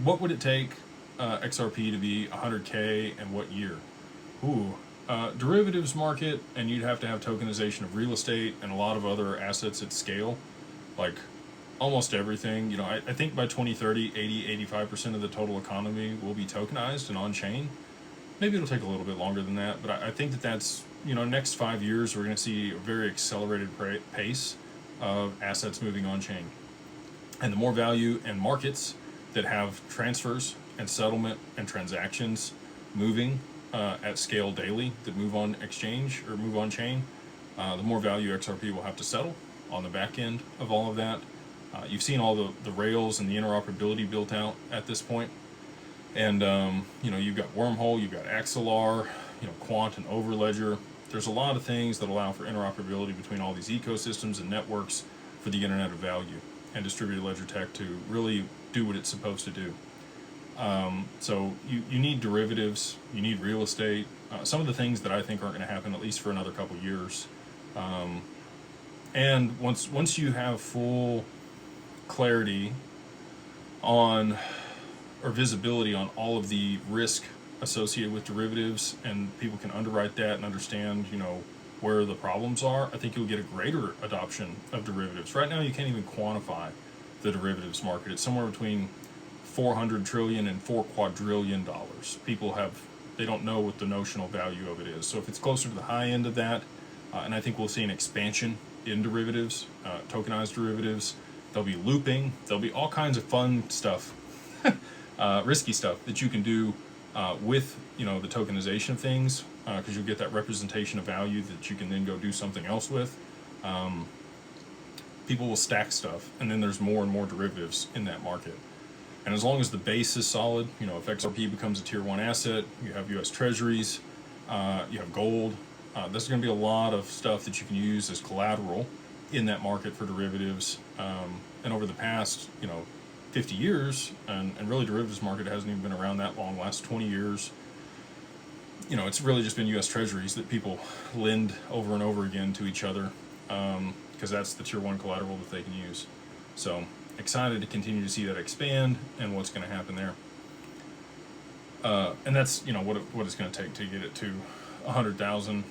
what would it take XRP to be 100K and what year? Ooh, derivatives market, and you'd have to have tokenization of real estate and a lot of other assets at scale, like almost everything. I think by 2030, 85% of the total economy will be tokenized and on-chain. Maybe it'll take a little bit longer than that, but I think that's, next 5 years, we're going to see a very accelerated pace of assets moving on-chain. And the more value and markets that have transfers and settlement and transactions moving at scale daily that move on exchange or move on chain, the more value XRP will have to settle on the back end of all of that. You've seen all the rails and the interoperability built out at this point. And, you've got Wormhole, you've got Axelar, Quant and Overledger. There's a lot of things that allow for interoperability between all these ecosystems and networks for the Internet of Value and distributed ledger tech to really do what it's supposed to do. So you need derivatives, you need real estate, some of the things that I think aren't going to happen at least for another couple years. And once you have full clarity on, or visibility on, all of the risk associated with derivatives, and people can underwrite that and understand, where the problems are, I think you'll get a greater adoption of derivatives. Right now, you can't even quantify the derivatives market. It's somewhere between 400 trillion and $4 quadrillion. They don't know what the notional value of it is. So if it's closer to the high end of that, and I think we'll see an expansion in derivatives, tokenized derivatives. There'll be looping. There'll be all kinds of fun stuff, risky stuff that you can do with the tokenization of things, because you'll get that representation of value that you can then go do something else with. People will stack stuff, and then there's more and more derivatives in that market. And as long as the base is solid, if XRP becomes a tier 1 asset, you have US Treasuries, you have gold. There's going to be a lot of stuff that you can use as collateral in that market for derivatives. And over the past, 50 years, and really derivatives market hasn't even been around that long, last 20 years, it's really just been US Treasuries that people lend over and over again to each other, because that's the tier 1 collateral that they can use. So excited to continue to see that expand and what's going to happen there. And that's, what it's going to take to get it to 100,000